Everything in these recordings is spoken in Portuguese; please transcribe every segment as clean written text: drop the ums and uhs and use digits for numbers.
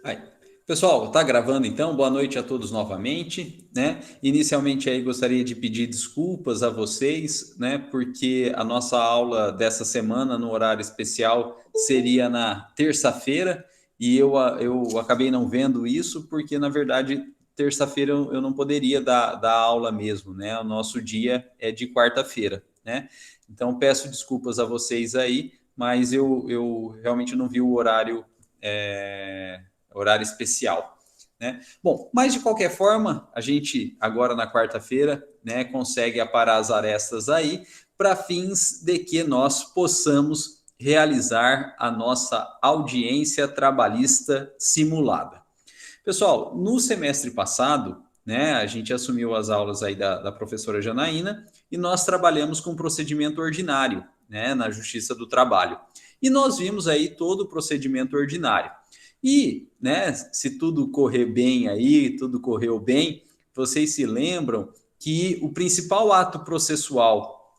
Aí. Pessoal, tá gravando então? Boa noite a todos novamente, né? Inicialmente aí gostaria de pedir desculpas a vocês, né? Porque a nossa aula dessa semana no horário especial seria na terça-feira e eu acabei não vendo isso porque, na verdade, terça-feira eu não poderia dar aula mesmo, né? O nosso dia é de quarta-feira, né? Então peço desculpas a vocês aí, mas eu realmente não vi o horário especial. Né? Bom, mas de qualquer forma, a gente agora na quarta-feira, né, consegue aparar as arestas aí para fins de que nós possamos realizar a nossa audiência trabalhista simulada. Pessoal, no semestre passado, né, a gente assumiu as aulas aí da professora Janaína e nós trabalhamos com procedimento ordinário, né, na Justiça do Trabalho. E nós vimos aí todo o procedimento ordinário. E, né, se tudo correr bem aí, tudo correu bem, vocês se lembram que o principal ato processual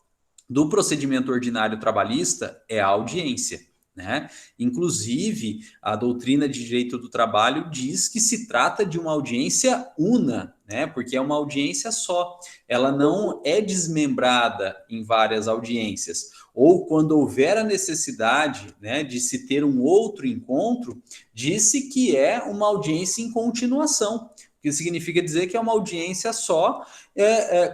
do procedimento ordinário trabalhista é a audiência. Né? Inclusive, a doutrina de direito do trabalho diz que se trata de uma audiência una, né? Porque é uma audiência só, ela não é desmembrada em várias audiências. Ou quando houver a necessidade, né, de se ter um outro encontro, disse que é uma audiência em continuação, o que significa dizer que é uma audiência só,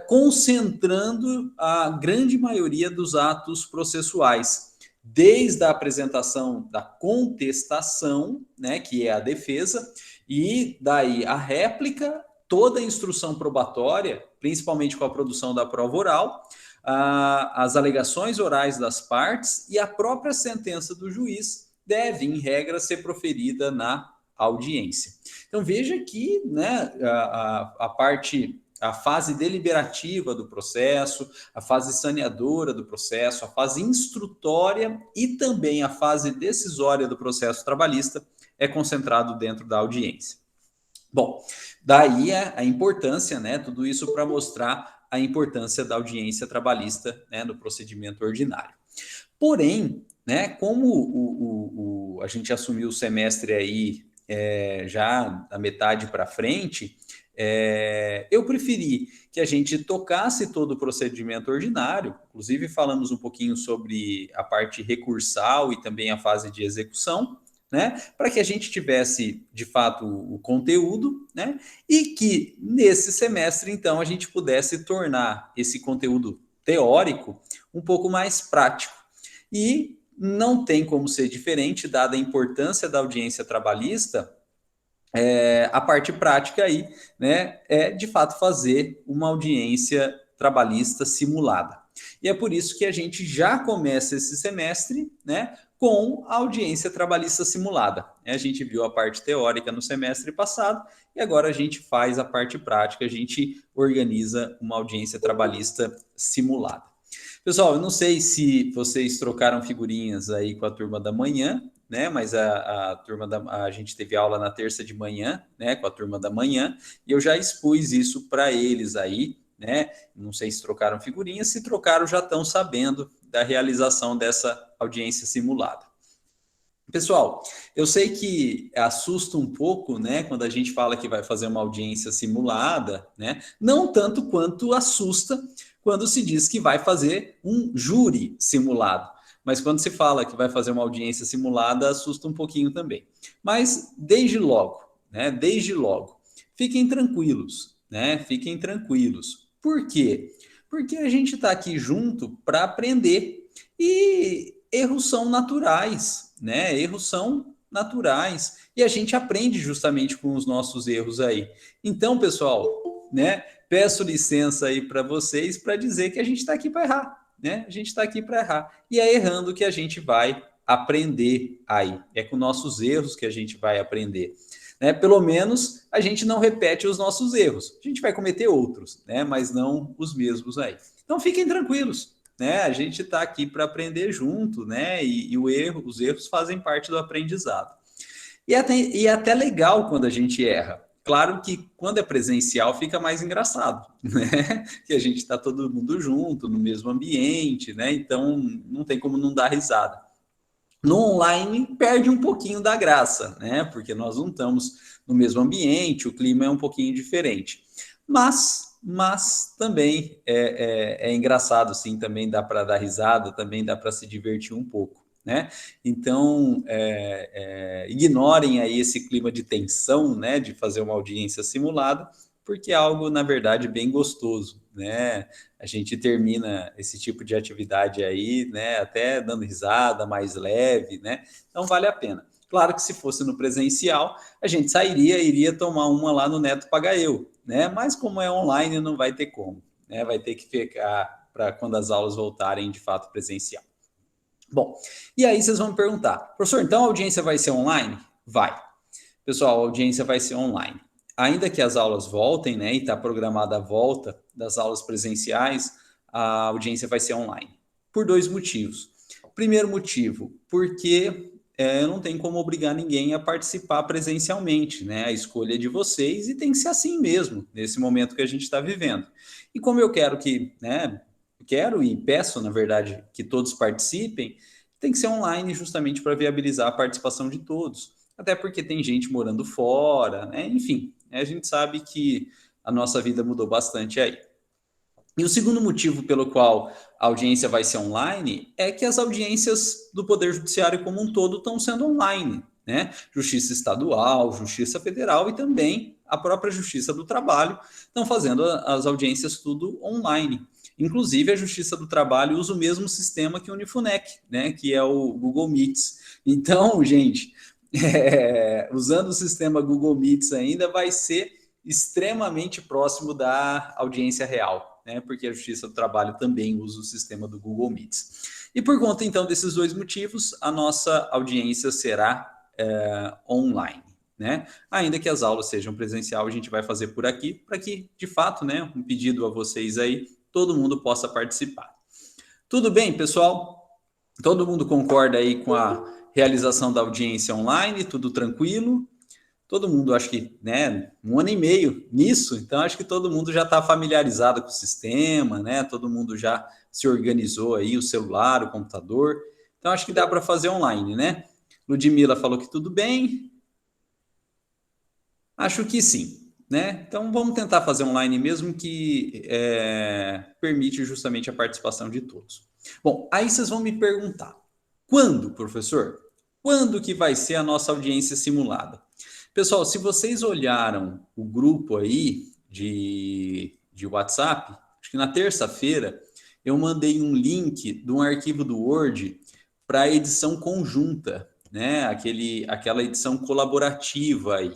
concentrando a grande maioria dos atos processuais, desde a apresentação da contestação, né, que é a defesa, e daí a réplica, toda a instrução probatória, principalmente com a produção da prova oral, as alegações orais das partes e a própria sentença do juiz deve, em regra, ser proferida na audiência. Então veja que, né, a parte, a fase deliberativa do processo, a fase saneadora do processo, a fase instrutória e também a fase decisória do processo trabalhista é concentrado dentro da audiência. Bom, daí a importância, né? Tudo isso para mostrar a importância da audiência trabalhista, né, no procedimento ordinário. Porém, né, como a gente assumiu o semestre aí já da metade para frente, eu preferi que a gente tocasse todo o procedimento ordinário, inclusive falamos um pouquinho sobre a parte recursal e também a fase de execução, né, para que a gente tivesse de fato o conteúdo, né, e que nesse semestre então a gente pudesse tornar esse conteúdo teórico um pouco mais prático. E não tem como ser diferente, dada a importância da audiência trabalhista, a parte prática aí, né, é de fato fazer uma audiência trabalhista simulada. E é por isso que a gente já começa esse semestre, né, com a audiência trabalhista simulada. A gente viu a parte teórica no semestre passado e agora a gente faz a parte prática, a gente organiza uma audiência trabalhista simulada. Pessoal, eu não sei se vocês trocaram figurinhas aí com a turma da manhã, né? Mas a turma a gente teve aula na terça de manhã, né? Com a turma da manhã, e eu já expus isso para eles aí, né? Não sei se trocaram figurinhas, se trocaram já estão sabendo da realização dessa audiência simulada. Pessoal, eu sei que assusta um pouco, né, quando a gente fala que vai fazer uma audiência simulada, né? Não tanto quanto assusta quando se diz que vai fazer um júri simulado. Mas quando se fala que vai fazer uma audiência simulada, assusta um pouquinho também. Mas desde logo, né? Desde logo, fiquem tranquilos, né? Fiquem tranquilos. Por quê? Porque a gente está aqui junto para aprender e erros são naturais, né? Erros são naturais e a gente aprende justamente com os nossos erros aí. Então, pessoal, né? Peço licença aí para vocês para dizer que a gente está aqui para errar, né? A gente está aqui para errar e é errando que a gente vai aprender aí. É com nossos erros que a gente vai aprender. Né? Pelo menos a gente não repete os nossos erros. A gente vai cometer outros, né? Mas não os mesmos aí. Então fiquem tranquilos, né? A gente está aqui para aprender junto, né? E os erros fazem parte do aprendizado. E é até legal quando a gente erra. Claro que quando é presencial fica mais engraçado, né? Que a gente está todo mundo junto, no mesmo ambiente, né? Então não tem como não dar risada. No online, perde um pouquinho da graça, né? Porque nós não estamos no mesmo ambiente, o clima é um pouquinho diferente. Mas também é engraçado, sim, também dá para dar risada, também dá para se divertir um pouco, né? Então, ignorem aí esse clima de tensão, né? De fazer uma audiência simulada, porque é algo, na verdade, bem gostoso, né? A gente termina esse tipo de atividade aí, né, até dando risada, mais leve, né? Então vale a pena. Claro que se fosse no presencial, a gente sairia, iria tomar uma lá no Neto Paga Eu, né? Mas como é online, não vai ter como, né? Vai ter que ficar para quando as aulas voltarem de fato presencial. Bom, e aí vocês vão me perguntar, professor, então a audiência vai ser online? Vai. Pessoal, a audiência vai ser online. Ainda que as aulas voltem, né, e está programada a volta das aulas presenciais, a audiência vai ser online. Por dois motivos. Primeiro motivo, porque eu não tenho como obrigar ninguém a participar presencialmente, né? A escolha é de vocês e tem que ser assim mesmo, nesse momento que a gente está vivendo. E como eu quero que, né, quero e peço, na verdade, que todos participem, tem que ser online justamente para viabilizar a participação de todos. Até porque tem gente morando fora, né? Enfim, a gente sabe que a nossa vida mudou bastante aí. E o segundo motivo pelo qual a audiência vai ser online é que as audiências do Poder Judiciário como um todo estão sendo online, né? Justiça Estadual, Justiça Federal e também a própria Justiça do Trabalho estão fazendo as audiências tudo online. Inclusive, a Justiça do Trabalho usa o mesmo sistema que o Unifunec, né? Que é o Google Meets. Então, gente, usando o sistema Google Meets ainda vai ser extremamente próximo da audiência real, né? Porque a Justiça do Trabalho também usa o sistema do Google Meets. E por conta, então, desses dois motivos, a nossa audiência será online, né? Ainda que as aulas sejam presencial, a gente vai fazer por aqui, para que, de fato, né, um pedido a vocês aí, todo mundo possa participar. Tudo bem, pessoal? Todo mundo concorda aí com a realização da audiência online? Tudo tranquilo? Todo mundo, acho que, né, um ano e meio nisso, então acho que todo mundo já está familiarizado com o sistema, né? Todo mundo já se organizou aí, o celular, o computador. Então acho que dá para fazer online, né? Ludmila falou que tudo bem. Acho que sim, né? Então vamos tentar fazer online mesmo que permite justamente a participação de todos. Bom, aí vocês vão me perguntar, quando, professor? Quando que vai ser a nossa audiência simulada? Pessoal, se vocês olharam o grupo aí de WhatsApp, acho que na terça-feira eu mandei um link de um arquivo do Word para a edição conjunta, né? Aquela edição colaborativa aí,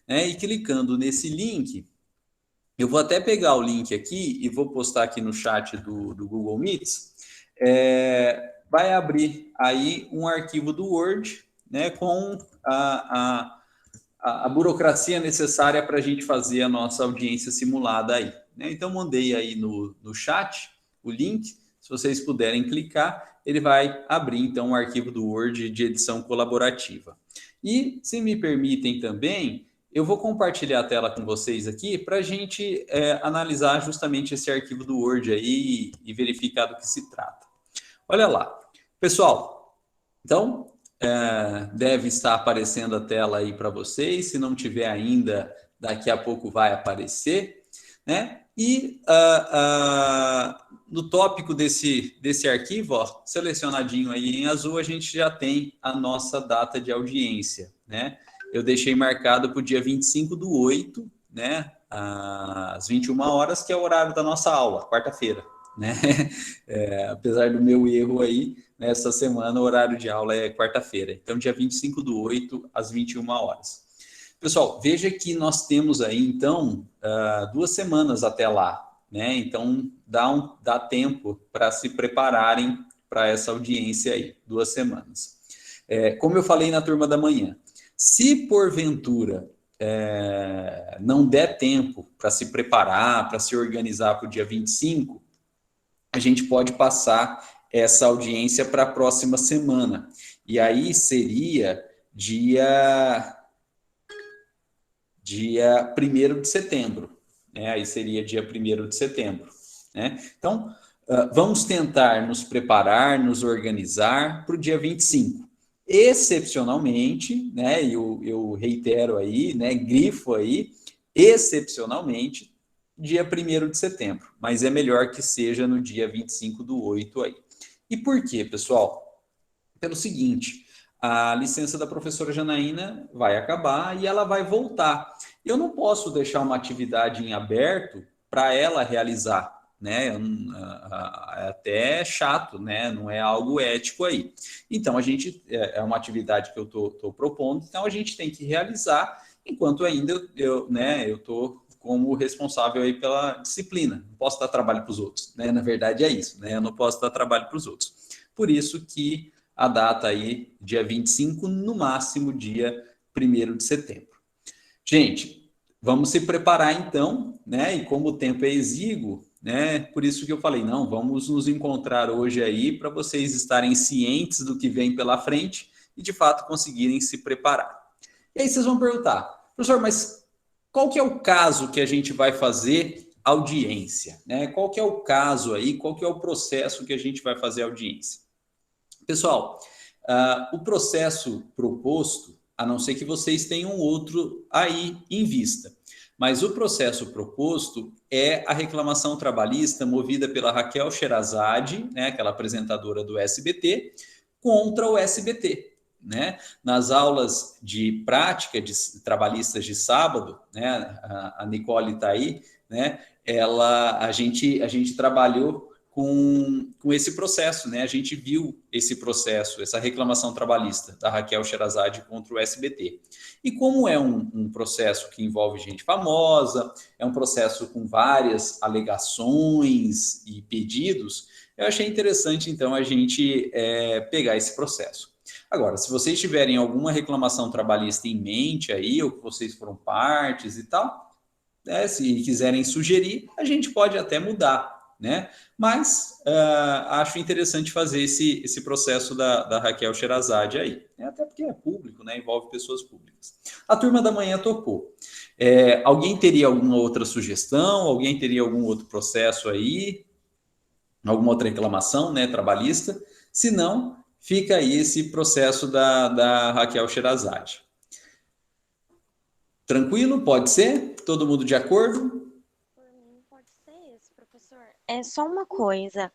né? E clicando nesse link, eu vou até pegar o link aqui e vou postar aqui no chat do Google Meets. Vai abrir aí um arquivo do Word, né? Com a burocracia necessária para a gente fazer a nossa audiência simulada aí, né? Então, mandei aí no chat o link. Se vocês puderem clicar, ele vai abrir, então, o arquivo do Word de edição colaborativa. E, se me permitem também, eu vou compartilhar a tela com vocês aqui para a gente analisar justamente esse arquivo do Word aí e verificar do que se trata. Olha lá. Pessoal, então, deve estar aparecendo a tela aí para vocês. Se não tiver ainda, daqui a pouco vai aparecer, né? E no tópico desse arquivo, ó, selecionadinho aí em azul, a gente já tem a nossa data de audiência, né? Eu deixei marcado para o dia 25/8, né? Às 21 horas, que é o horário da nossa aula, quarta-feira, né? Apesar do meu erro aí, nessa semana o horário de aula é quarta-feira. Então, dia 25/8, às 21 horas. Pessoal, veja que nós temos aí, então, 2 semanas até lá, né? Então, dá tempo para se prepararem para essa audiência aí, 2 semanas. Como eu falei na turma da manhã, se porventura não der tempo para se preparar, para se organizar para o dia 25, a gente pode passar essa audiência para a próxima semana. E aí seria dia 1º de setembro. Né? Aí seria dia 1º de setembro. Né? Então, vamos tentar nos preparar, nos organizar para o dia 25. excepcionalmente, né, eu reitero aí, né, grifo aí, excepcionalmente, dia 1º de setembro, mas é melhor que seja no dia 25/8 aí. E por quê, pessoal? Pelo seguinte, a licença da professora Janaína vai acabar e ela vai voltar. Eu não posso deixar uma atividade em aberto para ela realizar, né? É até chato, né? Não é algo ético aí. Então, a gente é uma atividade que eu estou propondo, então a gente tem que realizar enquanto ainda eu estou como responsável aí pela disciplina. Não posso dar trabalho para os outros, né? Na verdade é isso, né? Eu não posso dar trabalho para os outros. Por isso que a data aí, dia 25, no máximo dia 1º de setembro. Gente, vamos se preparar então, né? E como o tempo é exíguo, né? Por isso que eu falei, não, vamos nos encontrar hoje aí para vocês estarem cientes do que vem pela frente e de fato conseguirem se preparar. E aí vocês vão perguntar, professor, mas qual que é o caso que a gente vai fazer audiência, né? Qual que é o caso aí, qual que é o processo que a gente vai fazer audiência? Pessoal, o processo proposto, a não ser que vocês tenham outro aí em vista, mas o processo proposto é a reclamação trabalhista movida pela Raquel Sherazade, né, aquela apresentadora do SBT, contra o SBT. Né? Nas aulas de prática de trabalhistas de sábado, né, a Nicole está aí, né, a gente trabalhou com esse processo, né? A gente viu esse processo, essa reclamação trabalhista da Raquel Sherazade contra o SBT. E como é um processo que envolve gente famosa, é um processo com várias alegações e pedidos, eu achei interessante, então, a gente pegar esse processo. Agora, se vocês tiverem alguma reclamação trabalhista em mente aí, ou que vocês foram partes e tal, se quiserem sugerir, a gente pode até mudar, né? Mas acho interessante fazer esse processo da Raquel Sherazade aí. Até porque é público, né? Envolve pessoas públicas. A turma da manhã topou. Alguém teria alguma outra sugestão? Alguém teria algum outro processo aí? Alguma outra reclamação, né? Trabalhista? Se não, fica aí esse processo da Raquel Sherazade. Tranquilo? Pode ser? Todo mundo de acordo? Pode ser esse, professor. É só uma coisa.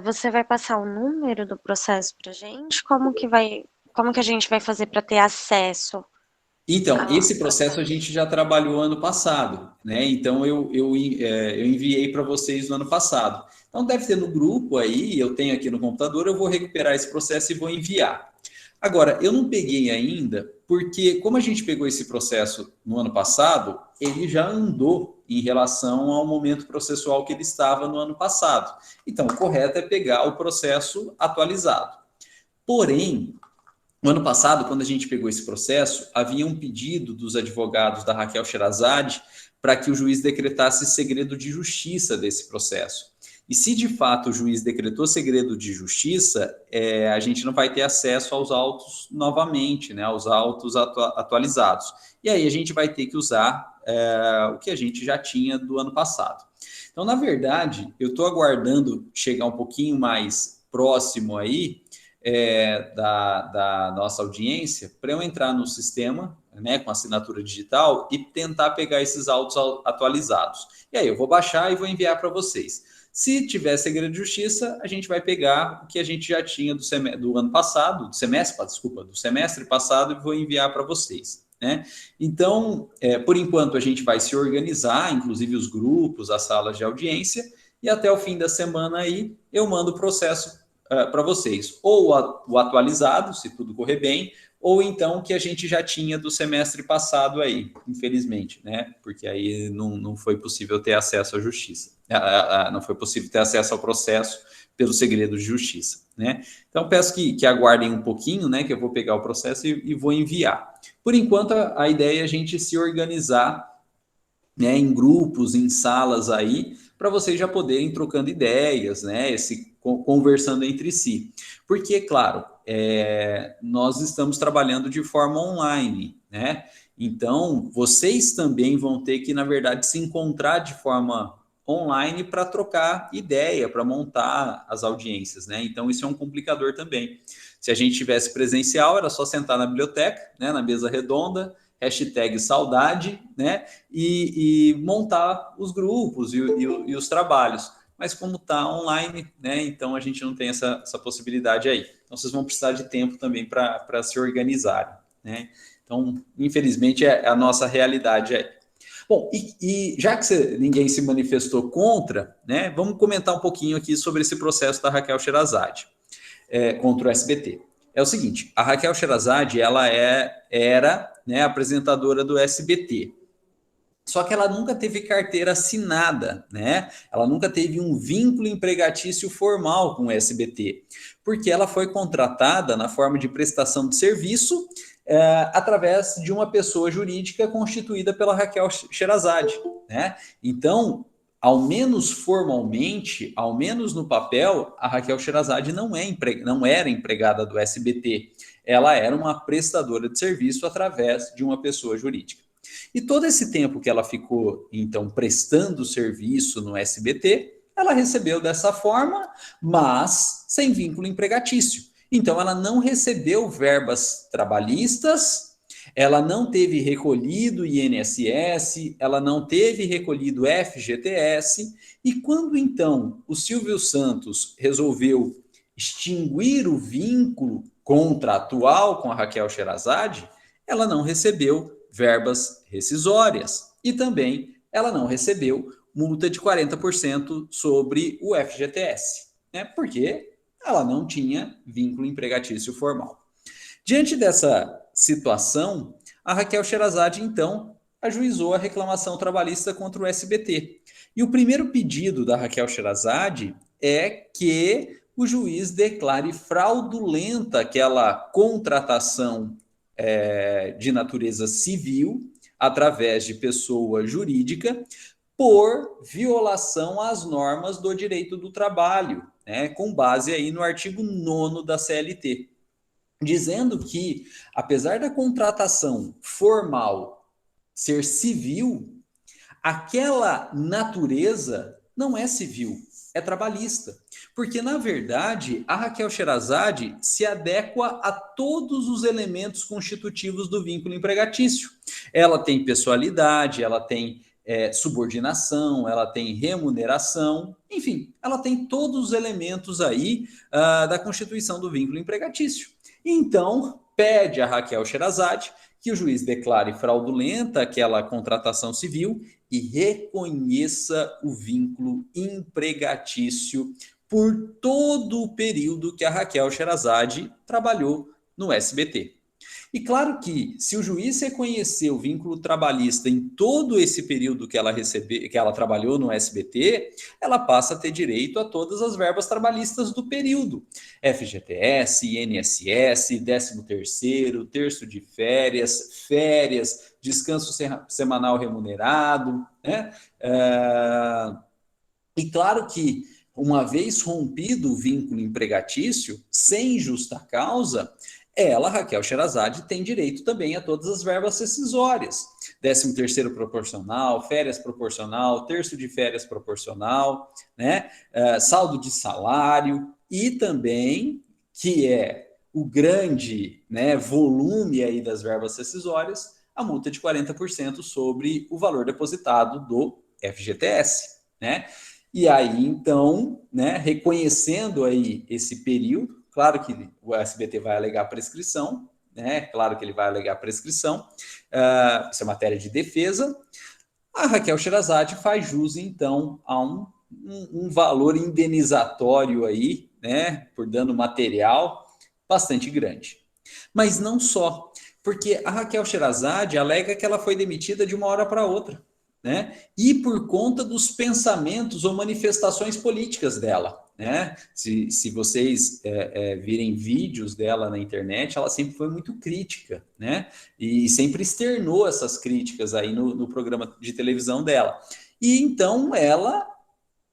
Você vai passar o número do processo para gente? Como que a gente vai fazer para ter acesso Então, ao esse processo a processo? gente já trabalhou ano passado, né? Então, eu enviei para vocês no ano passado. Então, deve ter no grupo aí, eu tenho aqui no computador, eu vou recuperar esse processo e vou enviar. Agora, eu não peguei ainda, porque como a gente pegou esse processo no ano passado, ele já andou em relação ao momento processual que ele estava no ano passado. Então, o correto é pegar o processo atualizado. Porém, no ano passado, quando a gente pegou esse processo, havia um pedido dos advogados da Raquel Sherazade para que o juiz decretasse segredo de justiça desse processo. E se de fato o juiz decretou segredo de justiça, a gente não vai ter acesso aos autos novamente, né, aos autos atualizados. E aí a gente vai ter que usar o que a gente já tinha do ano passado. Então, na verdade, eu estou aguardando chegar um pouquinho mais próximo aí da nossa audiência para eu entrar no sistema, né, com assinatura digital e tentar pegar esses autos atualizados. E aí eu vou baixar e vou enviar para vocês. Se tiver segredo de justiça, a gente vai pegar o que a gente já tinha do ano passado, do semestre passado, e vou enviar para vocês. Né? Então, por enquanto, a gente vai se organizar, inclusive os grupos, as salas de audiência, e até o fim da semana aí eu mando o processo para vocês, ou o atualizado, se tudo correr bem, ou então que a gente já tinha do semestre passado aí, infelizmente, né? Porque aí não foi possível ter acesso à justiça, não foi possível ter acesso ao processo pelo segredo de justiça, né? Então peço que aguardem um pouquinho, né? Que eu vou pegar o processo e vou enviar. Por enquanto, a ideia é a gente se organizar, né, em grupos, em salas aí, para vocês já poderem trocando ideias, né, conversando entre si. Porque, claro, nós estamos trabalhando de forma online, né? Então, vocês também vão ter que, na verdade, se encontrar de forma online para trocar ideia, para montar as audiências, né? Então, isso é um complicador também. Se a gente tivesse presencial, era só sentar na biblioteca, né, na mesa redonda, hashtag saudade, né, e montar os grupos e os trabalhos. Mas como está online, né, então a gente não tem essa possibilidade aí. Então vocês vão precisar de tempo também para se organizarem, né? Então, infelizmente, é a nossa realidade aí. Bom, e já que ninguém se manifestou contra, né, vamos comentar um pouquinho aqui sobre esse processo da Raquel Sherazade contra o SBT. É o seguinte, a Raquel Sherazade, ela era, né, apresentadora do SBT. Só que ela nunca teve carteira assinada, né? Ela nunca teve um vínculo empregatício formal com o SBT, porque ela foi contratada na forma de prestação de serviço através de uma pessoa jurídica constituída pela Raquel Sherazade, né? Então, ao menos formalmente, ao menos no papel, a Raquel Sherazade não era empregada do SBT. Ela era uma prestadora de serviço através de uma pessoa jurídica. E todo esse tempo que ela ficou, então, prestando serviço no SBT, ela recebeu dessa forma, mas sem vínculo empregatício. Então, ela não recebeu verbas trabalhistas, ela não teve recolhido INSS, ela não teve recolhido FGTS, e quando, então, o Silvio Santos resolveu extinguir o vínculo contratual com a Raquel Sherazade, ela não recebeu verbas rescisórias e também ela não recebeu multa de 40% sobre o FGTS, né? Porque ela não tinha vínculo empregatício formal. Diante dessa situação, a Raquel Sherazade, então, ajuizou a reclamação trabalhista contra o SBT. E o primeiro pedido da Raquel Sherazade é que o juiz declare fraudulenta aquela contratação de natureza civil, através de pessoa jurídica, por violação às normas do direito do trabalho, né, com base aí no artigo 9º da CLT, dizendo que, apesar da contratação formal ser civil, aquela natureza não é civil, é trabalhista. Porque, na verdade, a Raquel Sherazade se adequa a todos os elementos constitutivos do vínculo empregatício. Ela tem pessoalidade, ela tem subordinação, ela tem remuneração, enfim, ela tem todos os elementos aí da constituição do vínculo empregatício. Então, pede a Raquel Sherazade que o juiz declare fraudulenta aquela contratação civil e reconheça o vínculo empregatício por todo o período que a Raquel Sherazade trabalhou no SBT. E claro que, se o juiz reconhecer o vínculo trabalhista em todo esse período que ela trabalhou no SBT, ela passa a ter direito a todas as verbas trabalhistas do período. FGTS, INSS, 13º, terço de férias, descanso semanal remunerado, né? E claro que, uma vez rompido o vínculo empregatício, sem justa causa, ela, Raquel Sherazade, tem direito também a todas as verbas rescisórias. 13º proporcional, férias proporcional, terço de férias proporcional, né? Saldo de salário e também, que é o grande, né, volume aí das verbas rescisórias, a multa de 40% sobre o valor depositado do FGTS, né? E aí, então, né, reconhecendo aí esse período, claro que o SBT vai alegar prescrição, né? Claro que ele vai alegar prescrição, isso é matéria de defesa. A Raquel Sherazade faz jus, então, a um valor indenizatório aí, né, por dano material, bastante grande. Mas não só, porque a Raquel Sherazade alega que ela foi demitida de uma hora para outra, né? E por conta dos pensamentos ou manifestações políticas dela, né? Se vocês virem vídeos dela na internet, ela sempre foi muito crítica, né? E sempre externou essas críticas aí no programa de televisão dela. E então ela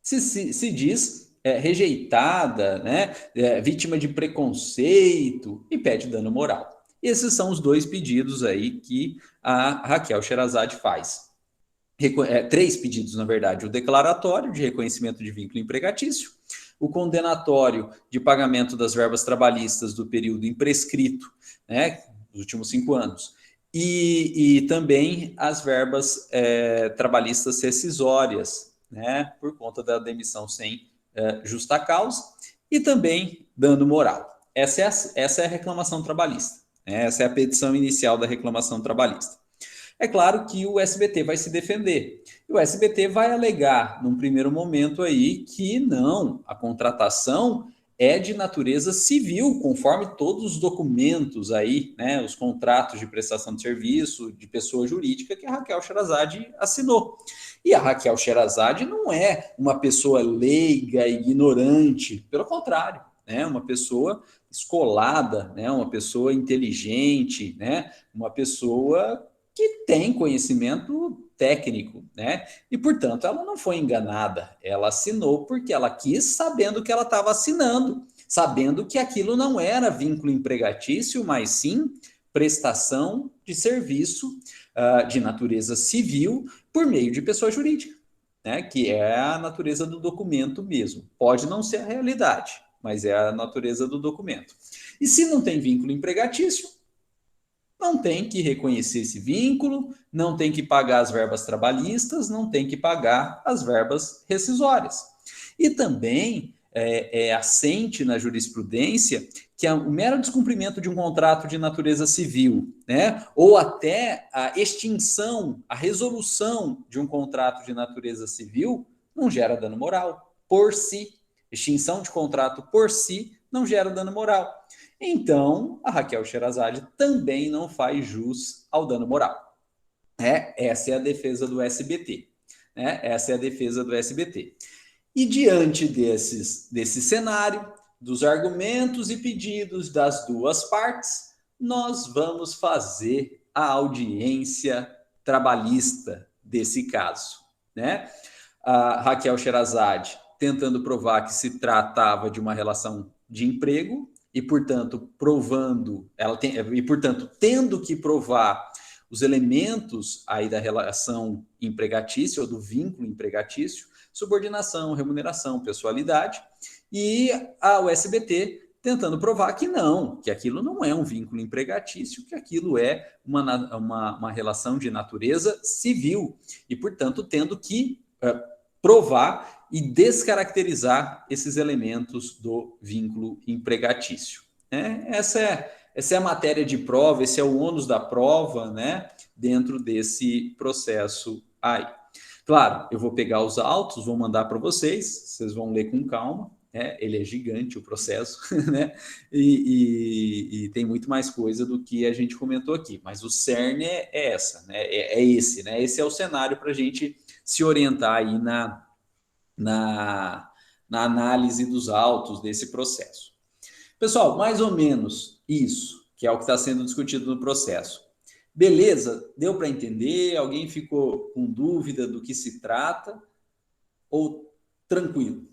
se diz rejeitada, né? Vítima de preconceito e pede dano moral. Esses são os dois pedidos aí que a Raquel Sherazade faz. 3 pedidos, na verdade: o declaratório de reconhecimento de vínculo empregatício, o condenatório de pagamento das verbas trabalhistas do período imprescrito, né, dos últimos 5 anos, e também as verbas trabalhistas rescisórias, né, por conta da demissão sem justa causa, e também dano moral. Essa é a reclamação trabalhista, né? Essa é a petição inicial da reclamação trabalhista. É claro que o SBT vai se defender. E o SBT vai alegar, num primeiro momento aí, que não, a contratação é de natureza civil, conforme todos os documentos aí, né, os contratos de prestação de serviço de pessoa jurídica que a Raquel Sherazade assinou. E a Raquel Sherazade não é uma pessoa leiga, ignorante, pelo contrário, né, uma pessoa escolada, né, uma pessoa inteligente, né, uma pessoa que tem conhecimento técnico, né? E, portanto, ela não foi enganada. Ela assinou porque ela quis, sabendo que ela estava assinando, sabendo que aquilo não era vínculo empregatício, mas sim prestação de serviço de natureza civil por meio de pessoa jurídica, né? Que é a natureza do documento mesmo. Pode não ser a realidade, mas é a natureza do documento. E se não tem vínculo empregatício, não tem que reconhecer esse vínculo, não tem que pagar as verbas trabalhistas, não tem que pagar as verbas rescisórias. E também assente na jurisprudência que o mero descumprimento de um contrato de natureza civil, né, ou até a extinção, a resolução de um contrato de natureza civil, não gera dano moral por si. Extinção de contrato por si não gera dano moral. Então, a Raquel Sherazade também não faz jus ao dano moral. Essa é a defesa do SBT. Essa é a defesa do SBT. E diante desse cenário, dos argumentos e pedidos das duas partes, nós vamos fazer a audiência trabalhista desse caso. Né? A Raquel Sherazade tentando provar que se tratava de uma relação de emprego, e, portanto, tendo que provar os elementos aí da relação empregatícia ou do vínculo empregatício, subordinação, remuneração, pessoalidade, e o SBT tentando provar que não, que aquilo não é um vínculo empregatício, que aquilo é uma relação de natureza civil, e, portanto, tendo que provar e descaracterizar esses elementos do vínculo empregatício. Essa é a matéria de prova, esse é o ônus da prova, né, dentro desse processo aí. Claro, eu vou pegar os autos, vou mandar para vocês vão ler com calma, ele é gigante o processo, né, e tem muito mais coisa do que a gente comentou aqui, mas o cerne esse é o cenário para a gente se orientar aí na análise dos autos desse processo. Pessoal, mais ou menos isso, que é o que está sendo discutido no processo. Beleza? Deu para entender? Alguém ficou com dúvida do que se trata? Ou tranquilo?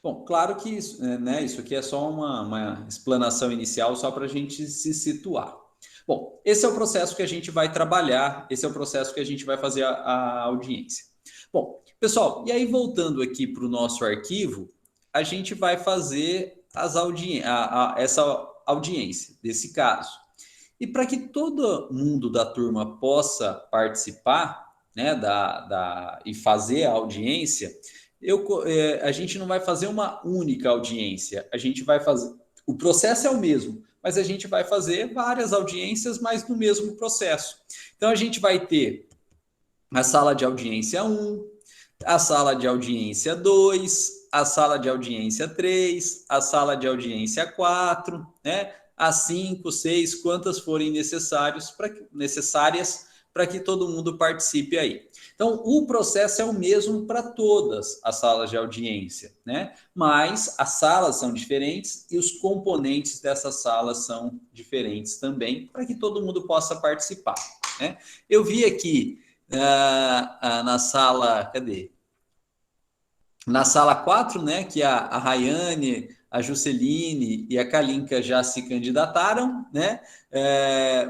Bom, claro que isso, né, isso aqui é só uma explanação inicial, só para a gente se situar. Bom, esse é o processo que a gente vai trabalhar, esse é o processo que a gente vai fazer a audiência. Bom, pessoal, e aí voltando aqui para o nosso arquivo, a gente vai fazer essa audiência desse caso. E para que todo mundo da turma possa participar, né, e fazer a audiência, a gente não vai fazer uma única audiência, a gente vai fazer... O processo é o mesmo, mas a gente vai fazer várias audiências, mas no mesmo processo. Então, a gente vai ter a sala de audiência 1, a sala de audiência 2, a sala de audiência 3, a sala de audiência 4, né? A 5, 6, quantas forem necessárias para que todo mundo participe aí. Então, o processo é o mesmo para todas as salas de audiência, né? Mas as salas são diferentes e os componentes dessas salas são diferentes também, para que todo mundo possa participar, né? Eu vi aqui na sala, cadê? Na sala 4, né, que a Rayane, a Jusceline e a Kalinka já se candidataram, né?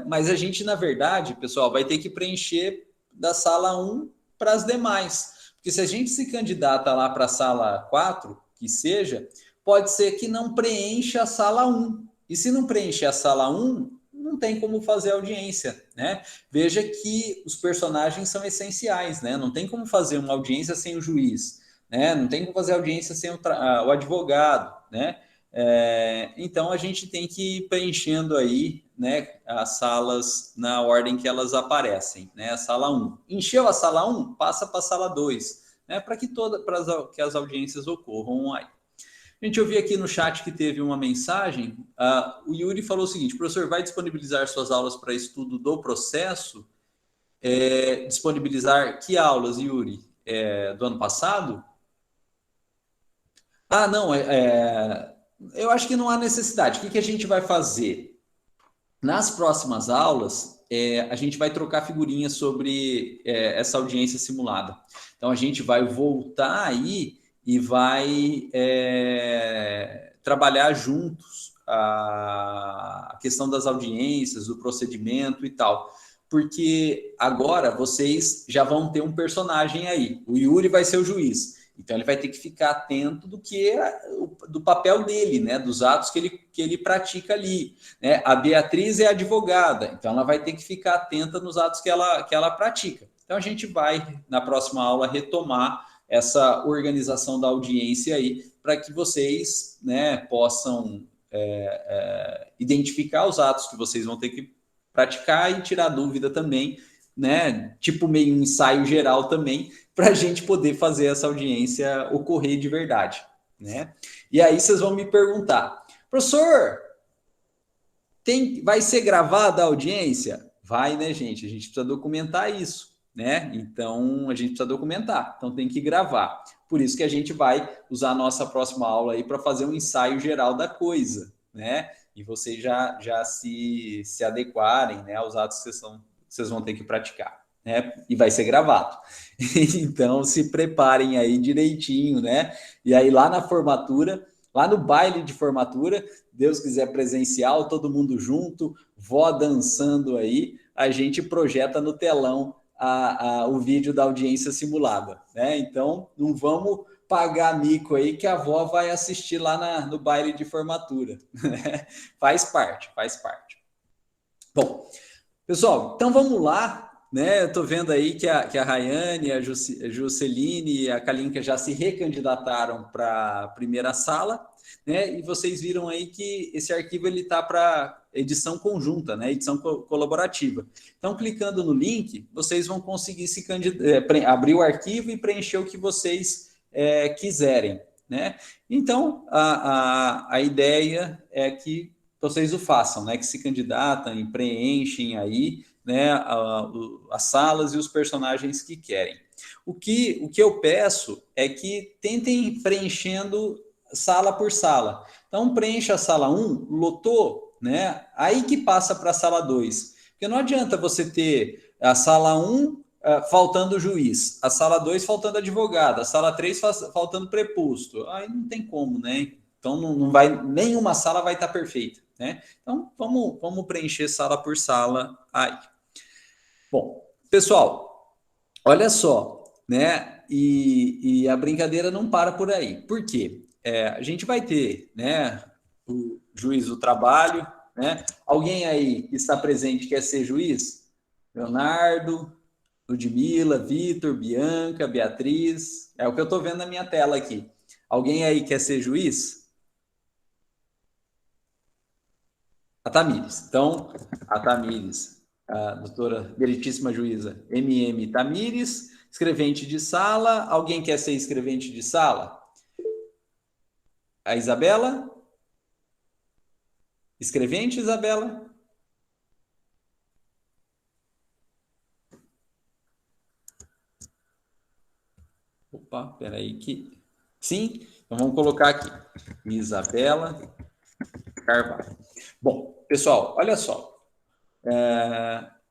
Mas a gente, na verdade, pessoal, vai ter que preencher da sala 1 para as demais. Porque se a gente se candidata lá para a sala 4, que seja, pode ser que não preencha a sala 1. E se não preencher a sala 1, não tem como fazer audiência, né? Veja que os personagens são essenciais, né? Não tem como fazer uma audiência sem o juiz, né? Não tem como fazer audiência sem o advogado, né? Então a gente tem que ir preenchendo aí, né, as salas na ordem que elas aparecem, né? A sala 1. Encheu a sala 1, passa para a sala 2, né? Para que as audiências ocorram aí. Gente, eu vi aqui no chat que teve uma mensagem. O Yuri falou o seguinte: professor, vai disponibilizar suas aulas para estudo do processo? Disponibilizar que aulas, Yuri? Do ano passado? Não, eu acho que não há necessidade. O que a gente vai fazer? Nas próximas aulas, a gente vai trocar figurinhas sobre essa audiência simulada. Então, a gente vai voltar aí e vai trabalhar juntos a questão das audiências, do procedimento e tal. Porque agora vocês já vão ter um personagem aí. O Yuri vai ser o juiz. Então, ele vai ter que ficar atento do papel dele, né? Dos atos que ele pratica ali. Né? A Beatriz é advogada, então ela vai ter que ficar atenta nos atos que ela pratica. Então, a gente vai, na próxima aula, retomar essa organização da audiência aí, para que vocês, né, possam identificar os atos que vocês vão ter que praticar e tirar dúvida também, né? Tipo meio um ensaio geral também, para a gente poder fazer essa audiência ocorrer de verdade, né? E aí vocês vão me perguntar, professor, vai ser gravada a audiência? Vai, né, gente? A gente precisa documentar isso, né? Então, a gente precisa documentar, então tem que gravar. Por isso que a gente vai usar a nossa próxima aula aí para fazer um ensaio geral da coisa, né? E vocês já se adequarem, né, aos atos que vocês vão ter que praticar, né? E vai ser gravado. Então, se preparem aí direitinho, né? E aí, lá na formatura, lá no baile de formatura, Deus quiser presencial, todo mundo junto, vó dançando aí, a gente projeta no telão o vídeo da audiência simulada, né? Então, não vamos pagar mico aí que a avó vai assistir lá no baile de formatura. Faz parte, faz parte. Bom, pessoal, então vamos lá, né? Eu tô vendo aí que a Rayane, a Jusceline e a Kalinka já se recandidataram para a primeira sala, né? E vocês viram aí que esse arquivo ele tá para edição conjunta, né? Edição colaborativa. Então, clicando no link, vocês vão conseguir abrir o arquivo e preencher o que vocês quiserem, né? Então, a ideia é que vocês o façam, né? Que se candidatem, preenchem aí, né? As salas e os personagens que querem. O que eu peço é que tentem preenchendo sala por sala. Então, preencha a sala 1, lotou, né? Aí que passa para a sala 2. Porque não adianta você ter a sala 1 faltando juiz, a sala 2 faltando advogado, a sala 3 faltando preposto. Aí não tem como, né? Então, não vai, nenhuma sala vai estar perfeita, né? Então, vamos preencher sala por sala aí. Bom, pessoal, olha só, né? E a brincadeira não para por aí. Por quê? A gente vai ter, né, o juiz do trabalho, né? Alguém aí que está presente quer ser juiz? Leonardo, Ludmila, Vitor, Bianca, Beatriz. É o que eu estou vendo na minha tela aqui. Alguém aí quer ser juiz? A Tamires. Então, a Tamires, a doutora meritíssima juíza MM Tamires, escrevente de sala. Alguém quer ser escrevente de sala? A Isabela? Escrevente, Isabela? Opa, peraí que... Sim, então vamos colocar aqui. Isabela Carvalho. Bom, pessoal, olha só.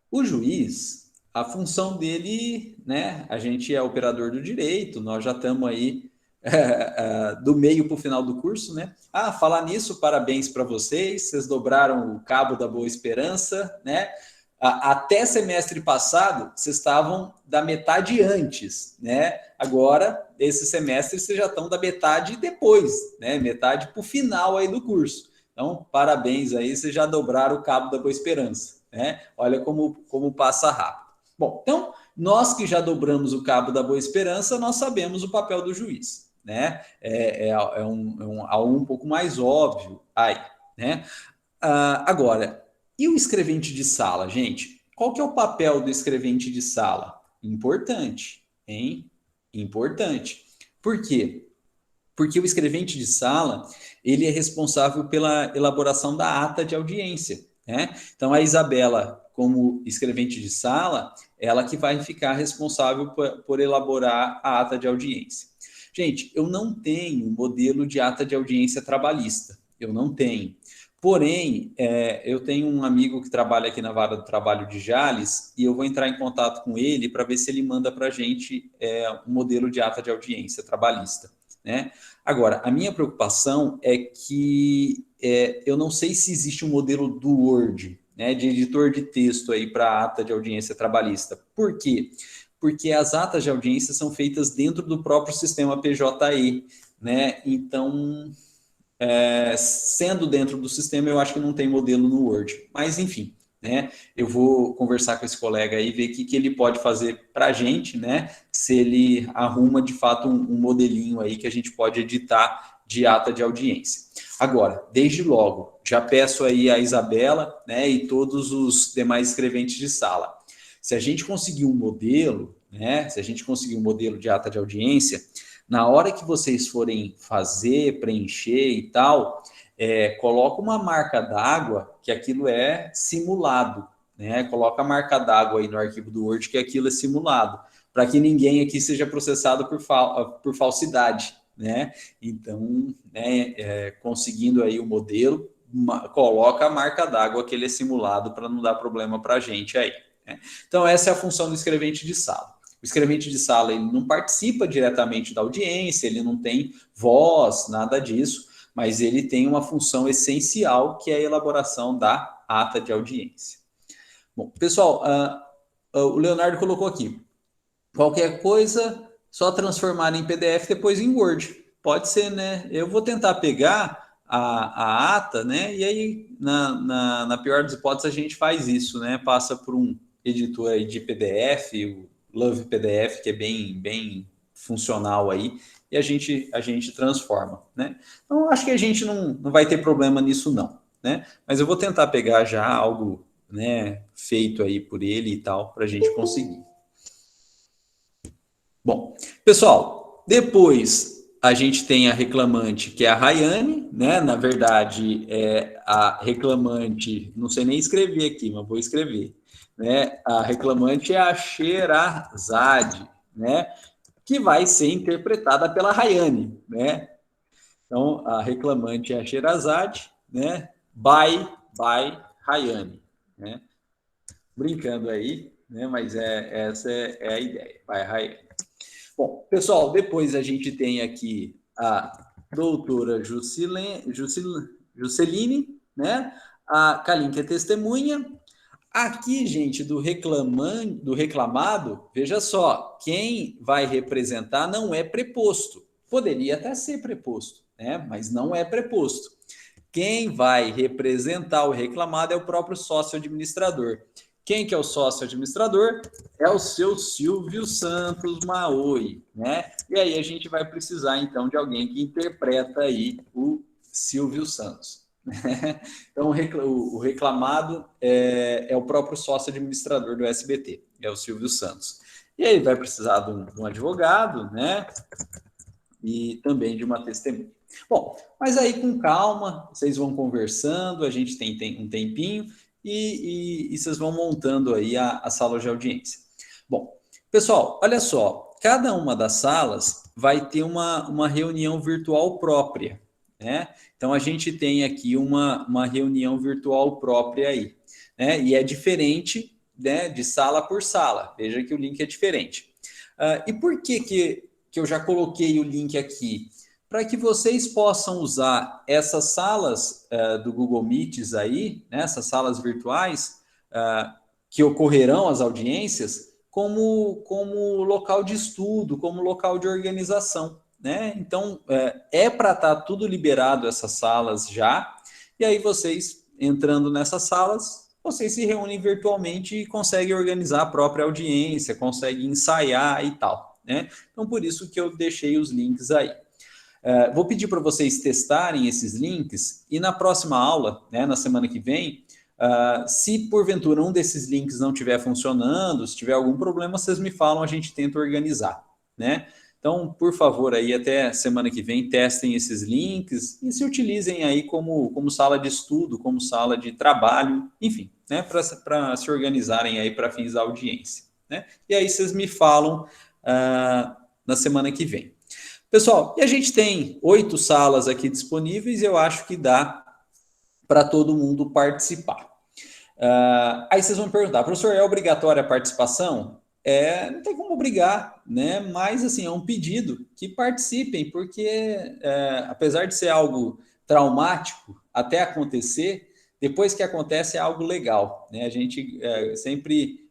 O juiz, a função dele, né? A gente é operador do direito, nós já estamos aí do meio para o final do curso, né? Falar nisso, parabéns para vocês dobraram o cabo da Boa Esperança, né? Até semestre passado, vocês estavam da metade antes, né? Agora, esse semestre, vocês já estão da metade depois, né? Metade para o final aí do curso. Então, parabéns aí, vocês já dobraram o cabo da Boa Esperança, né? Olha como passa rápido. Bom, então, nós que já dobramos o cabo da Boa Esperança, nós sabemos o papel do juiz, né? Algo um pouco mais óbvio aí, né? Agora, e o escrevente de sala, gente? Qual que é o papel do escrevente de sala? Importante, hein? Importante. Por quê? Porque o escrevente de sala, ele é responsável pela elaboração da ata de audiência, né? Então, a Isabela, como escrevente de sala, ela que vai ficar responsável por elaborar a ata de audiência. Gente, eu não tenho modelo de ata de audiência trabalhista. Eu não tenho. Porém, eu tenho um amigo que trabalha aqui na Vara do Trabalho de Jales e eu vou entrar em contato com ele para ver se ele manda para a gente um modelo de ata de audiência trabalhista, né? Agora, a minha preocupação é que eu não sei se existe um modelo do Word, né, de editor de texto aí para ata de audiência trabalhista. Por quê? Porque as atas de audiência são feitas dentro do próprio sistema PJE, né? Então, sendo dentro do sistema, eu acho que não tem modelo no Word. Mas, enfim, né? Eu vou conversar com esse colega aí, ver o que ele pode fazer para a gente, né? Se ele arruma, de fato, um modelinho aí que a gente pode editar de ata de audiência. Agora, desde logo, já peço aí a Isabela, né, e todos os demais escreventes de sala. Se a gente conseguir um modelo, né? Se a gente conseguir um modelo de ata de audiência, na hora que vocês forem fazer, preencher e tal, coloca uma marca d'água que aquilo é simulado, né? Coloca a marca d'água aí no arquivo do Word que aquilo é simulado, para que ninguém aqui seja processado por falsidade, né? Então, né, conseguindo aí o modelo, coloca a marca d'água que ele é simulado para não dar problema para a gente aí, né? Então, essa é a função do escrevente de sala. O escrevente de sala ele não participa diretamente da audiência, ele não tem voz, nada disso, mas ele tem uma função essencial que é a elaboração da ata de audiência. Bom, pessoal, o Leonardo colocou aqui, qualquer coisa, só transformar em PDF depois em Word. Pode ser, né? Eu vou tentar pegar a ata, né? E aí, na pior das hipóteses, a gente faz isso, né? Passa por um editor aí de PDF, o Love PDF, que é bem funcional aí, e a gente transforma, né? Então, acho que a gente não vai ter problema nisso, não, né? Mas eu vou tentar pegar já algo, né, feito aí por ele e tal, para a gente conseguir. Bom, pessoal, depois a gente tem a reclamante, que é a Rayane, né? Na verdade, a reclamante, não sei nem escrever aqui, mas vou escrever, né? A reclamante é a Sherazade, né? Que vai ser interpretada pela Rayane, né? Então, a reclamante é a Sherazade, né? By Rayane, né? Brincando aí, né? Mas essa é a ideia, by Rayane. Bom, pessoal, depois a gente tem aqui a doutora Jusceline, né? A Kalim, que é testemunha. Aqui, gente, do reclamado, veja só, quem vai representar não é preposto. Poderia até ser preposto, né? Mas não é preposto. Quem vai representar o reclamado é o próprio sócio administrador. Quem que é o sócio administrador? É o seu Silvio Santos Maoi, né? E aí a gente vai precisar, então, de alguém que interpreta aí o Silvio Santos. Então, o reclamado é o próprio sócio administrador do SBT, é o Silvio Santos. E aí vai precisar de um advogado, né? E também de uma testemunha. Bom, mas aí com calma, vocês vão conversando, a gente tem um tempinho e vocês vão montando aí a sala de audiência. Bom, pessoal, olha só, cada uma das salas vai ter uma reunião virtual própria, né? Então a gente tem aqui uma reunião virtual própria aí, né? E é diferente, né, de sala por sala. Veja que o link é diferente. E por que eu já coloquei o link aqui? Para que vocês possam usar essas salas do Google Meets aí, né, essas salas virtuais, que ocorrerão as audiências como local de estudo, como local de organização, né? Então, para estar tudo liberado essas salas já, e aí vocês, entrando nessas salas, vocês se reúnem virtualmente e conseguem organizar a própria audiência, conseguem ensaiar e tal, né? Então, por isso que eu deixei os links aí. Vou pedir para vocês testarem esses links e na próxima aula, né, na semana que vem, se porventura um desses links não estiver funcionando, se tiver algum problema, vocês me falam, a gente tenta organizar, né? Então, por favor, aí até semana que vem, testem esses links e se utilizem aí como sala de estudo, como sala de trabalho, enfim, né, para se organizarem aí para fins da audiência, né? E aí vocês me falam na semana que vem. Pessoal, e a gente tem 8 salas aqui disponíveis e eu acho que dá para todo mundo participar. Aí vocês vão perguntar, professor, é obrigatória a participação? Não tem como obrigar, né? Mas assim, é um pedido que participem, porque apesar de ser algo traumático até acontecer, depois que acontece é algo legal, né? A gente sempre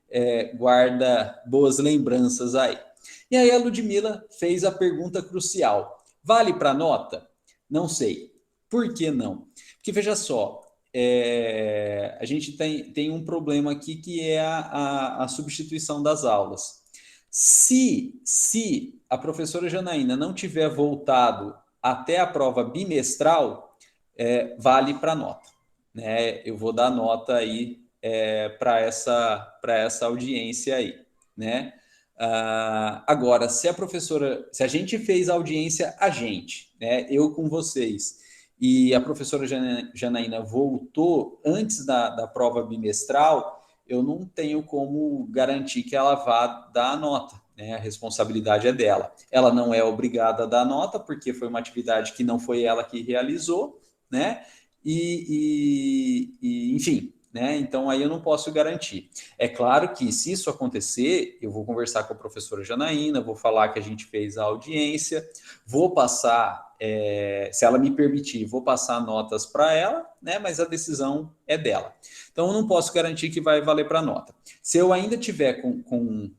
guarda boas lembranças aí. E aí a Ludmila fez a pergunta crucial: vale para nota? Não sei. Por que não? Porque veja só, a gente tem um problema aqui que é a substituição das aulas. Se a professora Janaína não tiver voltado até a prova bimestral, vale para nota, né? Eu vou dar nota aí para essa audiência aí, né? Agora, se a gente fez a audiência né? Eu com vocês, e a professora Janaína voltou antes da prova bimestral, eu não tenho como garantir que ela vá dar a nota, né? A responsabilidade é dela. Ela não é obrigada a dar nota, porque foi uma atividade que não foi ela que realizou, né? Enfim, né? Então aí eu não posso garantir. É claro que se isso acontecer, eu vou conversar com a professora Janaína, vou falar que a gente fez a audiência, vou passar, se ela me permitir, vou passar notas para ela, né? Mas a decisão é dela. Então eu não posso garantir que vai valer para nota. Se eu ainda tiver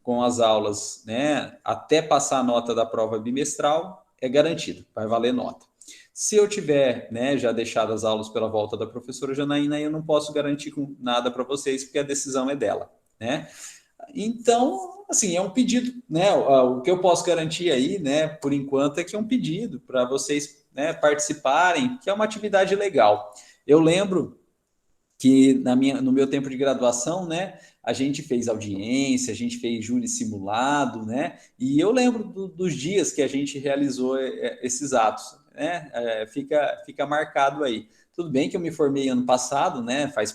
com as aulas, né, até passar a nota da prova bimestral, é garantido, vai valer nota. Se eu tiver, né, já deixado as aulas pela volta da professora Janaína, eu não posso garantir nada para vocês, porque a decisão é dela, né? Então, assim, é um pedido, né? O que eu posso garantir aí, né, por enquanto, é que é um pedido para vocês, né, participarem, que é uma atividade legal. Eu lembro que no meu tempo de graduação, né, a gente fez audiência, a gente fez júri simulado, né? E eu lembro dos dias que a gente realizou esses atos, né? Fica marcado aí. Tudo bem que eu me formei ano passado, né? Faz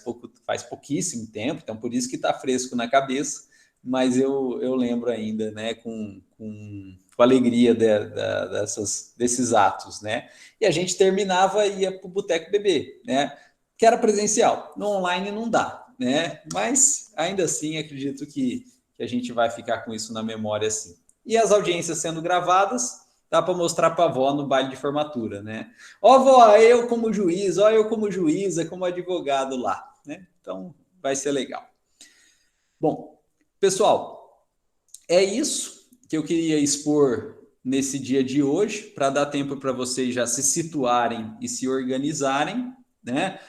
pouquíssimo tempo, então por isso que está fresco na cabeça, mas eu lembro ainda, né? Com alegria desses atos, né? E a gente terminava e ia para o boteco beber, né? Que era presencial. No online não dá, né? Mas ainda assim acredito que a gente vai ficar com isso na memória assim. E as audiências sendo gravadas, dá para mostrar para a avó no baile de formatura, né? Ó, vó, eu como juiz, ó, eu como juíza, como advogado lá, né? Então vai ser legal. Bom, pessoal, é isso que eu queria expor nesse dia de hoje, para dar tempo para vocês já se situarem e se organizarem, né?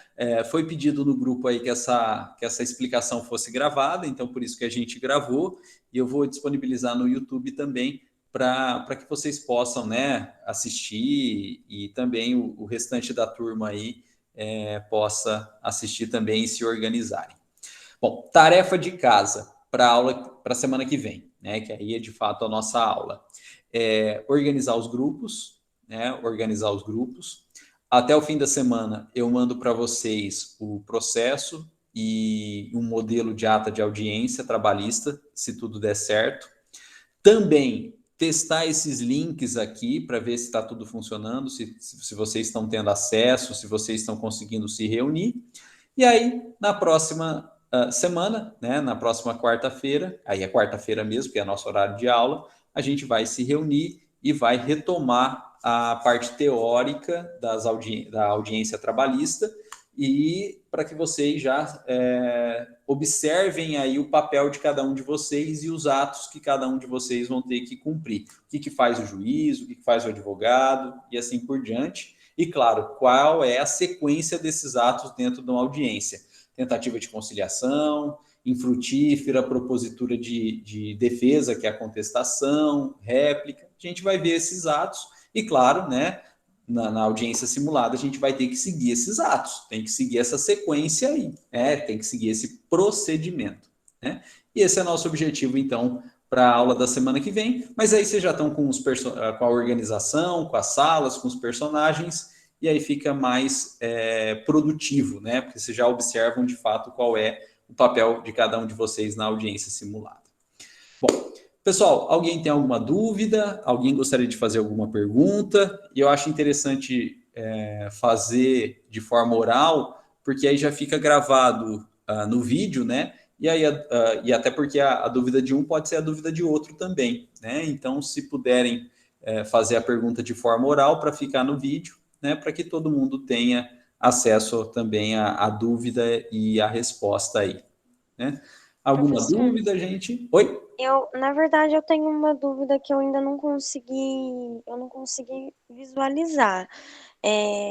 Foi pedido no grupo aí que essa explicação fosse gravada, então por isso que a gente gravou, e eu vou disponibilizar no YouTube também para que vocês possam, né, assistir e também o restante da turma aí possa assistir também e se organizarem. Bom, tarefa de casa para aula para a semana que vem, né? Que aí é de fato a nossa aula. Organizar os grupos, né? Organizar os grupos. Até o fim da semana eu mando para vocês o processo e um modelo de ata de audiência trabalhista, se tudo der certo. Também testar esses links aqui para ver se está tudo funcionando, se vocês estão tendo acesso, se vocês estão conseguindo se reunir. E aí, na próxima semana, né, na próxima quarta-feira, aí é quarta-feira mesmo, que é nosso horário de aula, a gente vai se reunir e vai retomar a parte teórica da audiência trabalhista e para que vocês já observem aí o papel de cada um de vocês e os atos que cada um de vocês vão ter que cumprir. O que faz o juiz, o que faz o advogado e assim por diante. E, claro, qual é a sequência desses atos dentro de uma audiência. Tentativa de conciliação, infrutífera, propositura de defesa, que é a contestação, réplica. A gente vai ver esses atos e, claro, né, na audiência simulada, a gente vai ter que seguir esses atos, tem que seguir essa sequência aí, tem que seguir esse procedimento. Né? E esse é nosso objetivo, então, para a aula da semana que vem. Mas aí vocês já estão com a organização, com as salas, com os personagens, e aí fica mais produtivo, né? Porque vocês já observam de fato qual é o papel de cada um de vocês na audiência simulada. Bom, pessoal, alguém tem alguma dúvida? Alguém gostaria de fazer alguma pergunta? E eu acho interessante fazer de forma oral, porque aí já fica gravado no vídeo, né? E aí, e até porque a dúvida de um pode ser a dúvida de outro também, né? Então, se puderem fazer a pergunta de forma oral para ficar no vídeo, né? Para que todo mundo tenha acesso também à dúvida e à resposta aí, né? Alguma Professor, dúvida, gente? Oi? na verdade, eu tenho uma dúvida que eu ainda não consegui visualizar.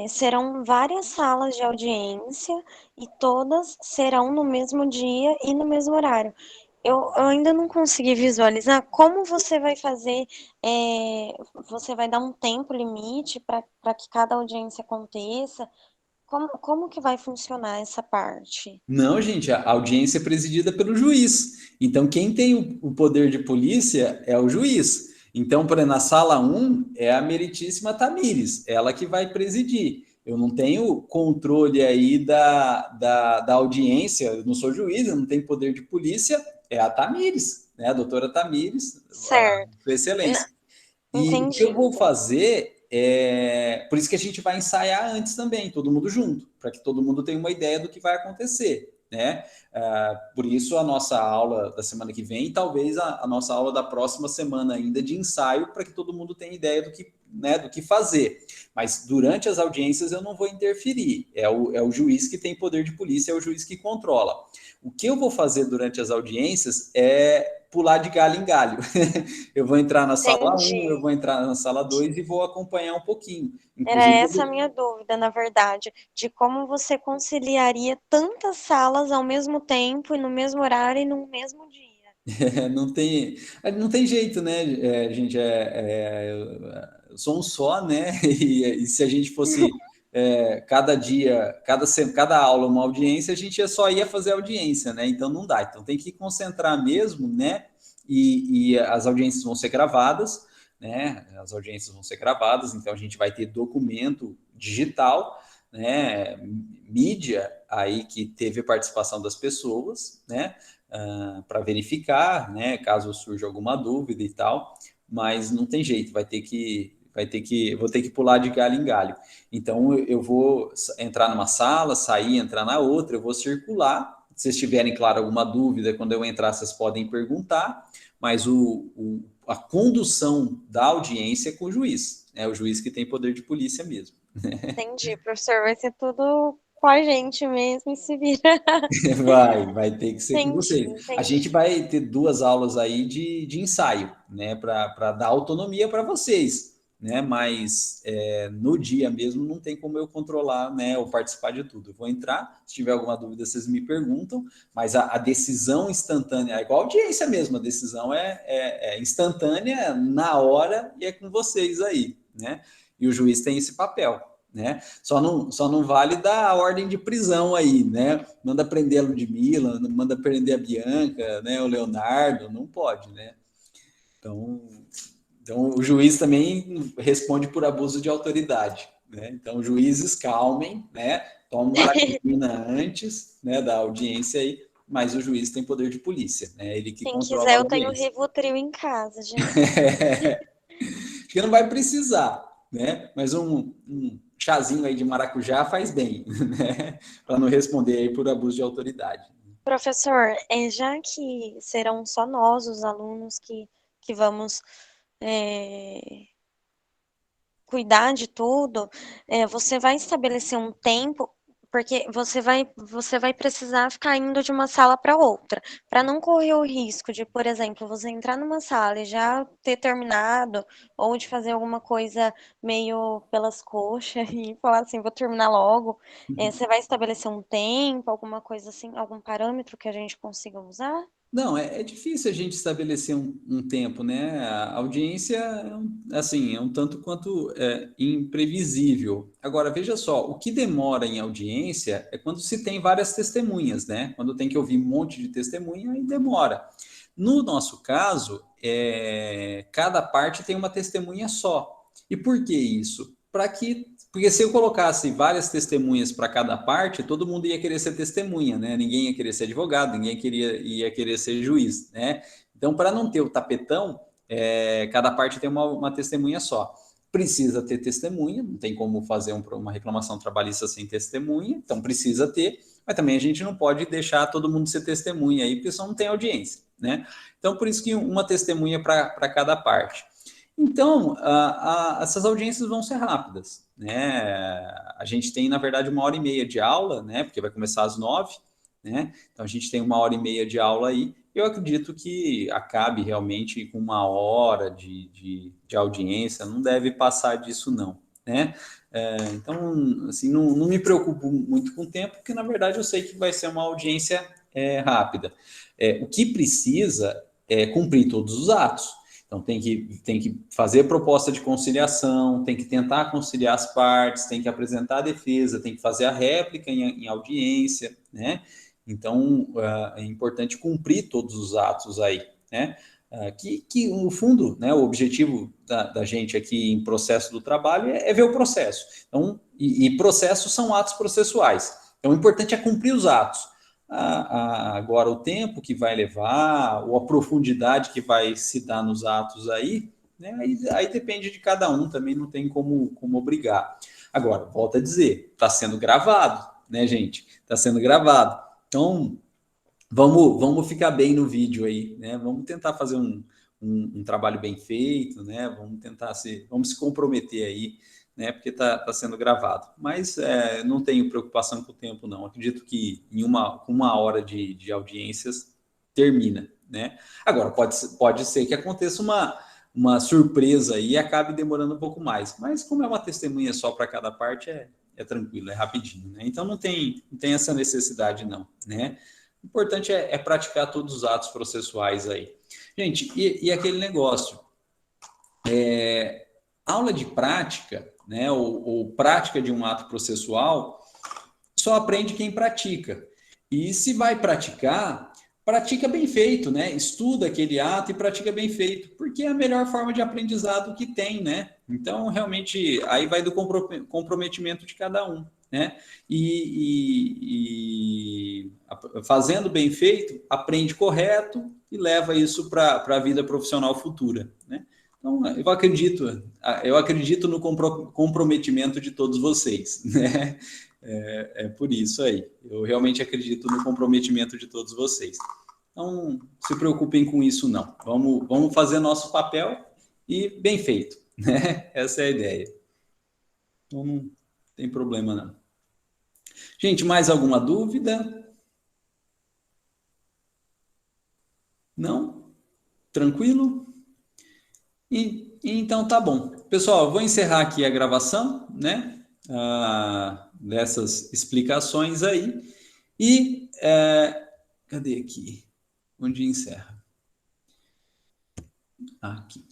Serão várias salas de audiência e todas serão no mesmo dia e no mesmo horário. Eu ainda não consegui visualizar como você vai fazer, você vai dar um tempo limite para que cada audiência aconteça. Como que vai funcionar essa parte? Não, gente, a audiência é presidida pelo juiz. Então, quem tem o poder de polícia é o juiz. Então, por exemplo, na sala um é a meritíssima Tamires, ela que vai presidir. Eu não tenho controle aí da audiência, eu não sou juiz, eu não tenho poder de polícia, é a Tamires, né? A doutora Tamires, Certo, Sua Excelência. E o que eu entendi. vou fazer por isso que a gente vai ensaiar antes também, todo mundo junto, para que todo mundo tenha uma ideia do que vai acontecer, né? Por isso a nossa aula da semana que vem e talvez a nossa aula da próxima semana ainda de ensaio, para que todo mundo tenha ideia do que fazer. Mas durante as audiências eu não vou interferir, é o juiz que tem poder de polícia, é o juiz que controla. O que eu vou fazer durante as audiências é pular de galho em galho. Eu vou entrar na sala um, eu Entendi. vou entrar na sala 2 e vou acompanhar um pouquinho. Era Inclusive, essa a minha dúvida, na verdade, de como você conciliaria tantas salas ao mesmo tempo e no mesmo horário e no mesmo dia. não tem jeito, né, gente? Eu sou um só, né? E se a gente fosse cada dia, cada aula uma audiência, a gente só ia fazer audiência, né? Então não dá. Então tem que concentrar mesmo, né? E as audiências vão ser gravadas, né? As audiências vão ser gravadas, então a gente vai ter documento digital, né? Mídia aí que teve a participação das pessoas, né? Para verificar, né, caso surja alguma dúvida e tal, mas não tem jeito, vou ter que pular de galho em galho. Então eu vou entrar numa sala, sair, entrar na outra, eu vou circular. Se vocês tiverem, claro, alguma dúvida, quando eu entrar, vocês podem perguntar, mas a condução da audiência é com o juiz, é o juiz que tem poder de polícia mesmo. Entendi, professor, vai ser tudo com a gente mesmo e se vira. Vai ter que ser com Entendi, vocês. A gente entendi. vai ter duas aulas aí de ensaio, né, para dar autonomia para vocês, né, mas no dia mesmo não tem como eu controlar, né, ou participar de tudo. Eu vou entrar, se tiver alguma dúvida vocês me perguntam, mas a decisão instantânea, é igual a audiência mesmo, a decisão é instantânea, na hora, e é com vocês aí, né, e o juiz tem esse papel. Né? Só não vale dar a ordem de prisão aí, né? Manda prender a Ludmilla, manda prender a Bianca, né? O Leonardo, não pode, né? Então, o juiz também responde por abuso de autoridade, né? Então, juízes calmem, né? Tomem maravilha antes, né, da audiência aí, mas o juiz tem poder de polícia, né? Ele que Quem controla quiser, a eu tenho audiência. Rivotril em casa, gente. Acho que não vai precisar, né? Mas um chazinho aí de maracujá faz bem, né? Para não responder aí por abuso de autoridade. Professor, já que serão só nós, os alunos, que vamos é, cuidar de tudo, você vai estabelecer um tempo porque você vai precisar ficar indo de uma sala para outra, para não correr o risco de, por exemplo, você entrar numa sala e já ter terminado, ou de fazer alguma coisa meio pelas coxas e falar assim, vou terminar logo. Você vai estabelecer um tempo, alguma coisa assim, algum parâmetro que a gente consiga usar? Não, é difícil a gente estabelecer um tempo, né? A audiência assim, é um tanto quanto imprevisível. Agora, veja só, o que demora em audiência é quando se tem várias testemunhas, né? Quando tem que ouvir um monte de testemunha, aí demora. No nosso caso, cada parte tem uma testemunha só. E por que isso? Porque se eu colocasse várias testemunhas para cada parte, todo mundo ia querer ser testemunha, né? Ninguém ia querer ser advogado, ia querer ser juiz, né? Então, para não ter o tapetão, cada parte tem uma testemunha só. Precisa ter testemunha, não tem como fazer uma reclamação trabalhista sem testemunha, então precisa ter, mas também a gente não pode deixar todo mundo ser testemunha aí, porque senão não tem audiência, né? Então, por isso que uma testemunha para cada parte. Então, essas audiências vão ser rápidas, né? A gente tem, na verdade, 1h30 de aula, né? Porque vai começar às 9, né? Então, a gente tem 1h30 de aula aí. Eu acredito que acabe realmente com 1 hora de audiência, não deve passar disso, não, né? Então, assim, não me preocupo muito com o tempo, porque, na verdade, eu sei que vai ser uma audiência rápida. O que precisa é cumprir todos os atos. Então, tem que fazer proposta de conciliação, tem que tentar conciliar as partes, tem que apresentar a defesa, tem que fazer a réplica em audiência, né? Então, é importante cumprir todos os atos aí, né? Que no fundo, né, o objetivo da gente aqui em processo do trabalho é ver o processo. Então, e processos são atos processuais. Então, o importante é cumprir os atos. Agora, o tempo que vai levar, ou a profundidade que vai se dar nos atos aí, né, aí depende de cada um, também não tem como obrigar. Agora, volto a dizer, está sendo gravado, né, gente? Está sendo gravado. Então, vamos ficar bem no vídeo aí, né? Vamos tentar fazer um trabalho bem feito, né? Vamos se comprometer aí, né? Porque está sendo gravado. Mas não tenho preocupação com o tempo, não. Acredito que com 1 hora de audiências termina, né? Agora, pode ser que aconteça uma surpresa aí e acabe demorando um pouco mais. Mas como é uma testemunha só para cada parte, é tranquilo, é rapidinho, né? Então não tem essa necessidade, não, né? O importante é praticar todos os atos processuais aí. Gente, e aquele negócio, aula de prática, né, ou prática de um ato processual, só aprende quem pratica. E se vai praticar, pratica bem feito, né? Estuda aquele ato e pratica bem feito, porque é a melhor forma de aprendizado que tem, né? Então, realmente, aí vai do comprometimento de cada um, né? Fazendo bem feito, aprende correto e leva isso para a vida profissional futura, né? Então, eu acredito no comprometimento de todos vocês, né? Por isso aí. Eu realmente acredito no comprometimento de todos vocês. Então, não se preocupem com isso, não. Vamos fazer nosso papel e bem feito, né? Essa é a ideia. Então, não tem problema, não. Gente, mais alguma dúvida? Não? Tranquilo? Então, tá bom. Pessoal, eu vou encerrar aqui a gravação, né? Dessas explicações aí. E cadê aqui? Onde encerra? Aqui.